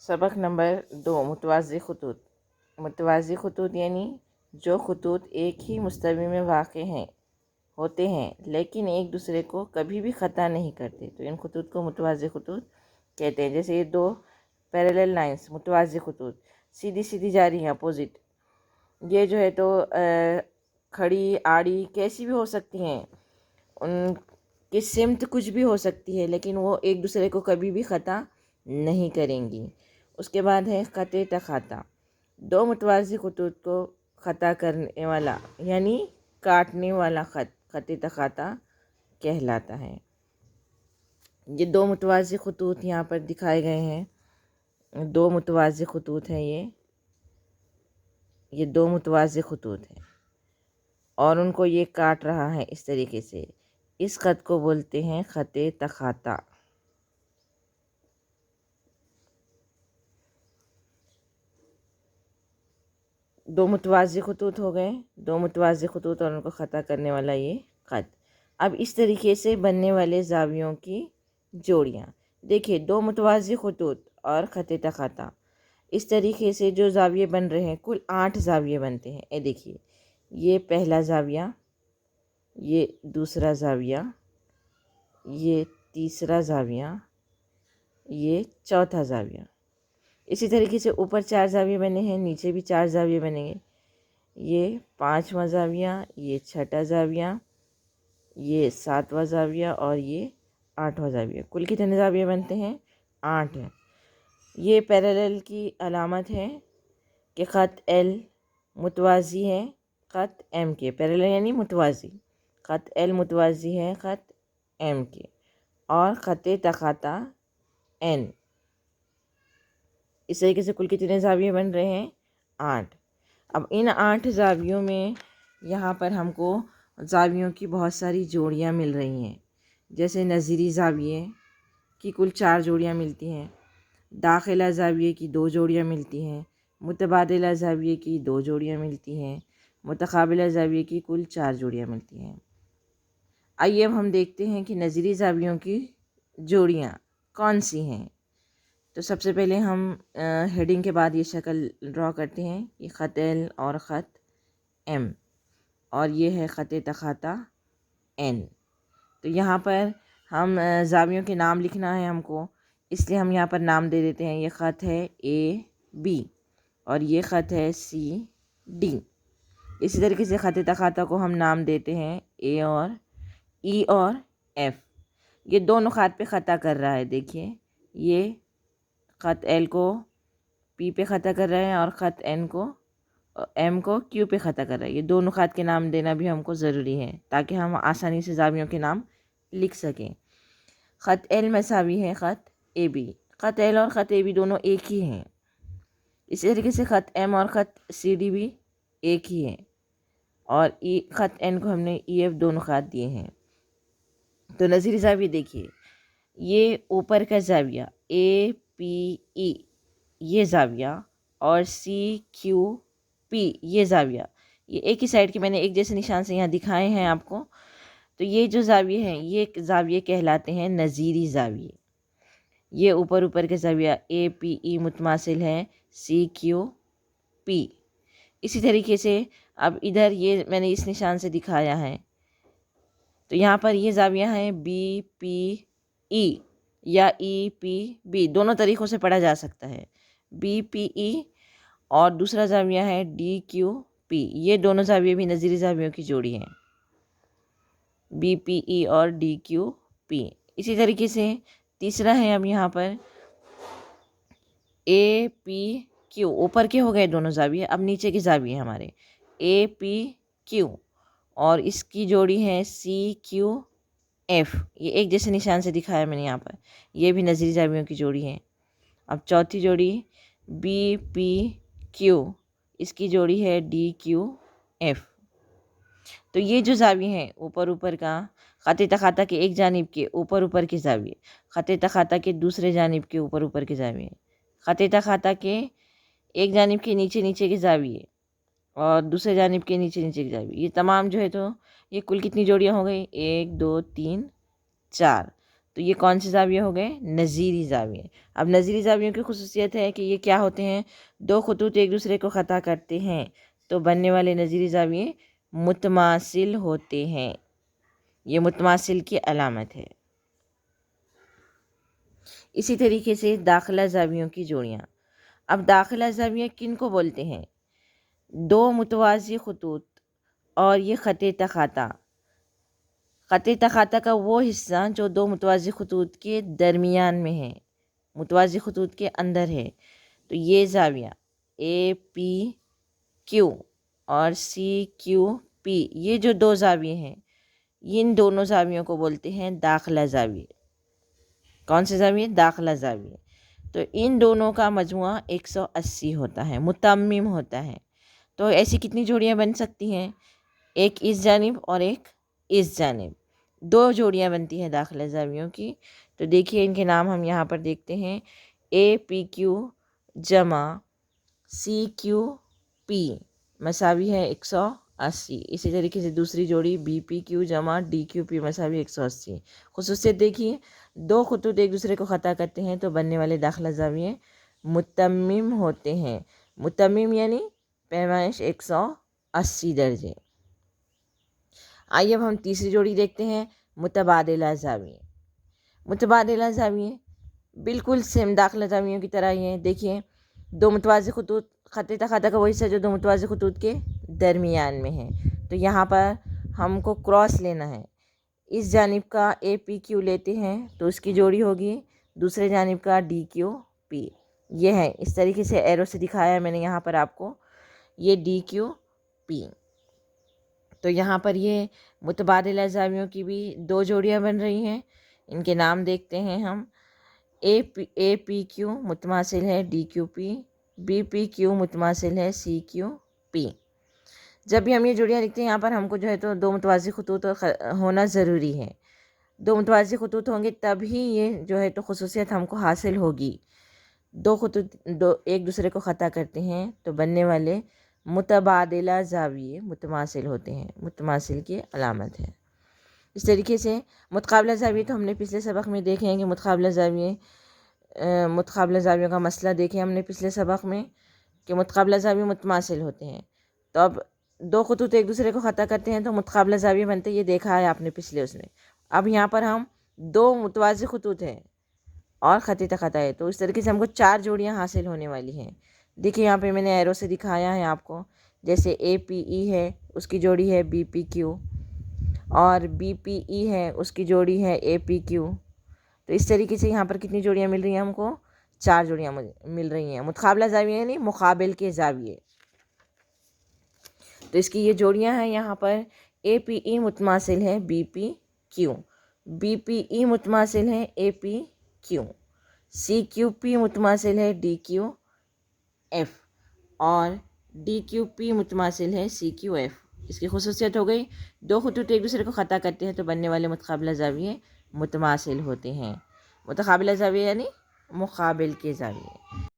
सबक नंबर 2 मुतवाज़ी खतूत। मुतवाज़ी खतूत यानी जो खतूत एक ही मुस्तवी में वाक़े होते हैं लेकिन एक दूसरे को कभी भी ख़ता नहीं करते, तो इन खतूत को मुतवाज़ी खतूत कहते हैं। जैसे ये दो पैरेलल लाइंस मुतवाज़ी खतूत सीधी सीधी जा रही हैं अपोजिट, ये जो है तो खड़ी आड़ी कैसी भी हो सकती हैं, उनकी सिमत कुछ भी हो सकती है लेकिन वो एक दूसरे को कभी भी ख़ता नहीं करेंगी। उसके बाद है ख़त तख़ाता। दो मुतवाज़ी खतूत को ख़ता करने वाला यानी काटने वाला ख़त तख़ाता कहलाता है। ये दो मुतवाज़ी खतूत यहाँ पर दिखाए गए हैं। दो मुतवाज़ी खतूत हैं, ये दो मुतवाज़ी खतूत हैं और उनको ये काट रहा है इस तरीके से। इस ख़त को बोलते हैं ख़त तख़ाता। दो मुतवाज़ी खतूत हो गए, दो मुतवाज़ी खतूत और उनको ख़ता करने वाला ये ख़त। अब इस तरीके से बनने वाले ज़ावियों की जोड़ियाँ देखिए, दो मुतवाज़ी खतूत और ख़त तख़ाता, इस तरीके से जो ज़ाविये बन रहे हैं कुल 8 ज़ाविये बनते हैं। ये देखिए, ये पहला ज़ाविया, ये दूसरा ज़ाविया, ये तीसरा ज़ाविया, ये चौथा ज़ाविया। इसी तरीके से ऊपर 4 ज़ाविये बने हैं, नीचे भी 4 ज़ाविये बनेंगे। ये 5वां ज़ाविया, ये 6ठा ज़ाविया, ये 7वां ज़ाविया और ये 8वां ज़ाविया। कुल कितने ज़ाविये बनते हैं? 8 हैं। ये पैरेलल की अलामत है कि ख़त एल मुतवाज़ी है ख़त एम के। पैरेलल यानी मुतवाज़ी, ख़त एल मुतवाज़ी है ख़त एम के। और ख़त तख़ाता एन। इस तरीके से कुल कितने ज़ाविये बन रहे हैं? 8। अब इन 8 ज़ावियों में यहाँ पर हमको ज़ावियों की बहुत सारी जोड़ियाँ मिल रही हैं। जैसे नज़ीरी ज़ाविये की कुल 4 जोड़ियाँ मिलती हैं, दाखिला ज़ाविये की 2 जोड़ियाँ मिलती हैं, मुतबादिला ज़ाविये की 2 जोड़ियाँ मिलती हैं, मुतक़ाबिला ज़ाविये की कुल 4 जोड़ियाँ मिलती हैं। आइए अब हम देखते हैं कि नज़ीरी ज़ावियों की जोड़ियाँ कौन सी हैं। तो सबसे पहले हम हेडिंग के बाद ये शक्ल ड्रॉ करते हैं। ये ख़त एल और ख़त एम और ये है ख़त तख़ाता एन। तो यहाँ पर हम ज़ावियों के नाम लिखना है हमको, इसलिए हम यहाँ पर नाम दे देते हैं। ये ख़त है ए बी और ये ख़त है सी डी। इसी तरीके से ख़त तख़ाता को हम नाम देते हैं ए और ई और एफ़। ये दोनों ख़त पे ख़ता कर रहा है। देखिए, ये ख़त एल को पी पे ख़ता कर रहे हैं और ख़त एन को एम को क्यू पे ख़ता कर रहा है। ये दोनों ख़त के नाम देना भी हमको ज़रूरी है ताकि हम आसानी से ज़ावियों के नाम लिख सकें। ख़त एल मसावी है ख़त ए बी। ख़त एल और ख़त ए बी दोनों एक ही हैं। इसी तरीके से ख़त एम और ख़त सी डी भी एक ही है और ई ख़त एन को हमने ई एफ दोनों ख़त दिए हैं। तो नज़ीरी ज़ाविये देखिए, ये ऊपर का ज़ाविया ए पी ई ये ज़ाविया और सी क्यू पी ये ज़ाविया, ये एक ही साइड के मैंने एक जैसे निशान से यहाँ दिखाए हैं आपको। तो ये जो ज़ाविये हैं ये ज़ाविये कहलाते हैं नज़ीरी ज़ाविये। ये ऊपर ऊपर के ज़ाविया ए पी ई मुतमासिल हैं सी क्यू पी। इसी तरीके से अब इधर ये मैंने इस निशान से दिखाया है, तो यहाँ पर ये ज़ाविया हैं बी पी ई या ई पी बी, दोनों तरीक़ों से पढ़ा जा सकता है। बी पी ई और दूसरा ज़ाविया है डी क्यू पी। ये दोनों ज़ाविये भी नज़ीरी ज़ावियों की जोड़ी हैं, बी पी ई और डी क्यू पी। इसी तरीके से तीसरा है अब यहाँ पर ए पी क्यू। ऊपर के हो गए दोनों ज़ाविये, अब नीचे के ज़ाविये हमारे ए पी क्यू और इसकी जोड़ी है सी क्यू एफ़। ये एक जैसे निशान से दिखाया मैंने यहाँ पर, ये भी नज़ीरी ज़ावियों की जोड़ी है। अब चौथी जोड़ी बी पी क्यू, इसकी जोड़ी है डी क्यू एफ़। तो ये जो ज़ाविये हैं ऊपर ऊपर का, ख़त तख़ाता के एक जानिब के ऊपर ऊपर के ज़ाविये, ख़त तख़ाता के दूसरे जानिब के ऊपर ऊपर के ज़ाविये, ख़त तख़ाता के एक जानिब के नीचे नीचे के ज़ाविये और दूसरे जानिब के नीचे नीचे के ज़ाविये, ये तमाम जो है तो ये कुल कितनी जोड़ियाँ हो गई? 1 2 3 4। تو یہ کون سے زاویے ہو گئے؟ نظیری زاویے۔ اب نظیری زاویوں کی خصوصیت ہے کہ یہ کیا ہوتے ہیں؟ دو خطوط ایک دوسرے کو خطا کرتے ہیں تو بننے والے نظیری زاویے متماثل ہوتے ہیں، یہ متماثل کی علامت ہے۔ اسی طریقے سے داخلہ زاویوں کی جوڑیاں۔ اب داخلہ زاویہ کن کو بولتے ہیں؟ دو متوازی خطوط اور یہ خط تخاطا۔ خط تخاطا کا وہ حصہ جو دو متوازی خطوط کے درمیان میں ہے، متوازی خطوط کے اندر ہے، تو یہ زاویہ اے پی کیو اور سی کیو پی، یہ جو دو زاویے ہیں، ان دونوں زاویوں کو بولتے ہیں داخلہ زاویے۔ کون سے زاویے؟ داخلہ زاویے۔ تو ان دونوں کا مجموعہ 180 ہوتا ہے، متمم ہوتا ہے۔ تو ایسی کتنی جوڑیاں بن سکتی ہیں؟ ایک اس جانب اور ایک اس جانب، دو جوڑیاں بنتی ہیں داخلہ زاویوں کی۔ تو دیکھیے ان کے نام ہم یہاں پر دیکھتے ہیں، اے پی کیو جمع سی کیو پی مساوی ہے 180۔ اسی طریقے سے دوسری جوڑی بی پی کیو جمع ڈی کیو پی مساوی 180۔ خصوصیت دیکھیے، دو خطوط ایک دوسرے کو خطا کرتے ہیں تو بننے والے داخلہ زاویے متمم ہوتے ہیں۔ متمم یعنی پیمائش 180 درجے۔ آئیے اب ہم تیسری جوڑی دیکھتے ہیں، متبادلہ زاویے۔ متبادلہ زاویے بالکل سیم داخلہ زاویوں کی طرح ہی ہیں۔ دیکھیے، دو متوازی خطوط، خط تخاطا کا وہ حصہ جو دو متوازی خطوط کے درمیان میں ہے، تو یہاں پر ہم کو کراس لینا ہے۔ اس جانب کا اے پی کیو لیتے ہیں تو اس کی جوڑی ہوگی دوسرے جانب کا ڈی کیو پی۔ یہ ہے، اس طریقے سے ایرو سے دکھایا ہے میں نے یہاں پر آپ کو، یہ ڈی کیو پی۔ تو یہاں پر یہ متبادلہ زاویوں کی بھی دو جوڑیاں بن رہی ہیں، ان کے نام دیکھتے ہیں ہم۔ اے پی کیو متماثل ہے ڈی کیو پی، بی پی کیو متماثل ہے سی کیو پی۔ جب بھی ہم یہ جوڑیاں لکھتے ہیں یہاں پر ہم کو جو ہے تو دو متوازی خطوط ہونا ضروری ہے۔ دو متوازی خطوط ہوں گے تب ہی یہ جو ہے تو خصوصیت ہم کو حاصل ہوگی۔ دو خطوط ایک دوسرے کو خطا کرتے ہیں تو بننے والے متبادلہ زاویے متماثل ہوتے ہیں، متماثل کی علامت ہے۔ اس طریقے سے متقابلہ زاویے تو ہم نے پچھلے سبق میں دیکھے ہیں کہ متقابلہ زاویوں کا مسئلہ دیکھے ہم نے پچھلے سبق میں کہ متقابلہ زاویے متماثل ہوتے ہیں۔ تو اب دو خطوط ایک دوسرے کو خطا کرتے ہیں تو متقابلہ زاویے بنتے، یہ دیکھا ہے آپ نے پچھلے اس میں۔ اب یہاں پر ہم دو متوازی خطوط ہیں اور خط تخاطا ہے، تو اس طریقے سے ہم کو چار جوڑیاں حاصل ہونے والی ہیں۔ دیکھیے یہاں پہ میں نے ایرو سے دکھایا ہے آپ کو، جیسے اے پی ای ہے اس کی جوڑی ہے بی پی کیو، اور بی پی ای ہے اس کی جوڑی ہے اے پی کیو۔ تو اس طریقے سے یہاں پر کتنی جوڑیاں مل رہی ہیں ہم کو؟ چار جوڑیاں مل رہی ہیں۔ متقابلہ زاویے یعنی مقابل کے زاویے، تو اس کی یہ جوڑیاں ہیں یہاں پر، اے پی ای متماثل ہے بی پی کیو، بی پی ای متماثل ہے اے پی کیو، سی کیو پی متماثل ہے ڈی کیو ایف، اور ڈی کیو پی متماثل ہے سی کیو ایف۔ اس کی خصوصیت ہو گئی، دو خطوط ایک دوسرے کو خطا کرتے ہیں تو بننے والے متقابلہ زاویے متماثل ہوتے ہیں۔ متقابلہ زاویے یعنی مقابل کے زاویے۔